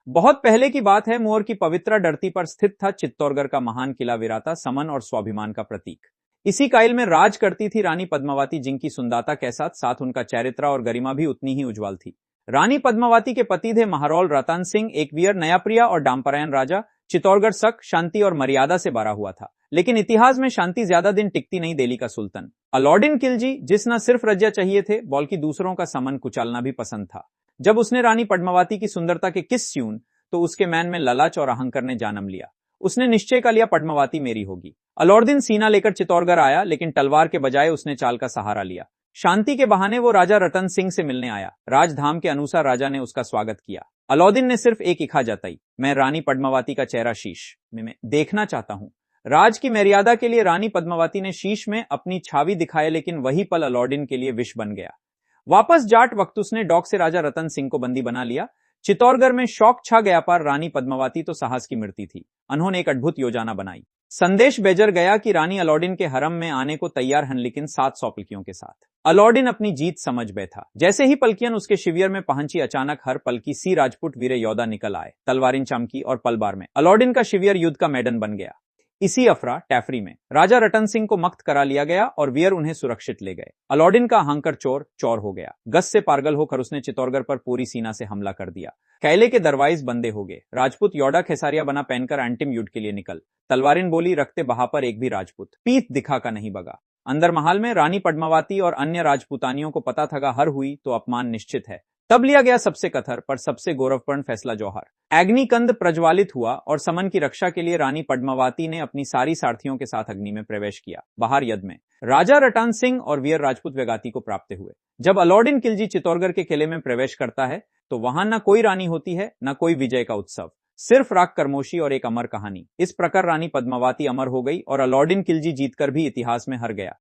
बहुत पहले की बात है। मोर की पवित्रा धरती पर स्थित था चित्तौड़गढ़ का महान किला विराता, समन और स्वाभिमान का प्रतीक। इसी काइल में राज करती थी रानी पद्मावती, जिनकी सुंदरता के साथ साथ उनका चरित्र और गरिमा भी उतनी ही उज्जवल थी। रानी पद्मावती के पति थे महाराज रतन सिंह, एक वीर, नयाप्रिया और डाम्परायण राजा। चित्तौड़गढ़ शक, शांति और मर्यादा से भरा हुआ था, लेकिन इतिहास में शांति ज्यादा दिन टिकती नहीं। दिल्ली का सुल्तान अलाउद्दीन खिलजी, जिस न सिर्फ रज्जा चाहिए थे बल्कि दूसरों का समन कुचलना भी पसंद था। जब उसने रानी पद्मावती की सुंदरता के किस सून, तो उसके मैन में लालच और अहंकार ने जन्म लिया। उसने निश्चय कर लिया, पद्मावती मेरी होगी। अलाउद्दीन सीना लेकर चित्तौड़गढ़ आया, लेकिन तलवार के बजाय उसने चाल का सहारा लिया। शांति के बहाने वो राजा रतन सिंह से मिलने आया। राजधाम के अनुसार राजा ने उसका स्वागत किया। अलाउद्दीन ने सिर्फ एक इच्छा जताई, मैं रानी पद्मावती का चेहरा शीश में देखना चाहता हूं। राज की मर्यादा के लिए रानी पद्मावती ने शीश में अपनी छावी दिखाई, लेकिन वही पल अलाउद्दीन के लिए विष बन गया। वापस जाट वक्त उसने डॉक से राजा रतन सिंह को बंदी बना लिया। चित्तौड़गढ़ में शौक छा गया, पर रानी पद्मावती तो साहस की मूर्ति थी। उन्होंने एक अद्भुत योजना बनाई। संदेश भेजर गया कि रानी अलाउद्दीन के हरम में आने को तैयार हैं, लेकिन 700 पलकियों के साथ। अलाउद्दीन अपनी जीत समझ बैठा। जैसे ही पलकियन उसके शिविर में पहुंची, अचानक हर पलकी सी राजपूत वीर योद्धा निकल आए। तलवारिन चमकी और पलबार में अलाउद्दीन का शिविर युद्ध का मैदान बन गया। इसी अफरा टैफरी में राजा रतन सिंह को मख्त करा लिया गया और वीर उन्हें सुरक्षित ले गए। अलाउद्दीन का अहंकार चौर हो गया। गस से पागल होकर उसने चित्तौड़गढ़ पर पूरी सीना से हमला कर दिया। कैले के दरवाजे बंदे हो गए। राजपूत योद्धा खेसारिया बना पहनकर अंतिम युद्ध के लिए निकल। तलवारिन बोली, रखते बहा पर एक भी राजपूत पीठ दिखा का नहीं बगा। अंदर महल में रानी पद्मावती और अन्य राजपूतानियों को पता था हर हुई तो अपमान निश्चित है। तब लिया गया सबसे कठोर पर सबसे गौरवपूर्ण फैसला जौहर। अग्निकंद प्रज्वलित हुआ और समन की रक्षा के लिए रानी पद्मावती ने अपनी सारी सारथियों के साथ अग्नि में प्रवेश किया। बाहर युद्ध में राजा रतन सिंह और वीर राजपूत वेगाती को प्राप्त हुए। जब अलाउद्दीन खिलजी चित्तौड़गढ़ के किले में प्रवेश करता है, तो वहां न कोई रानी होती है, न कोई विजय का उत्सव, सिर्फ राग कर्मोशी और एक अमर कहानी। इस प्रकार रानी पद्मावती अमर हो गई और अलाउद्दीन खिलजी जीतकर भी इतिहास में हार गया।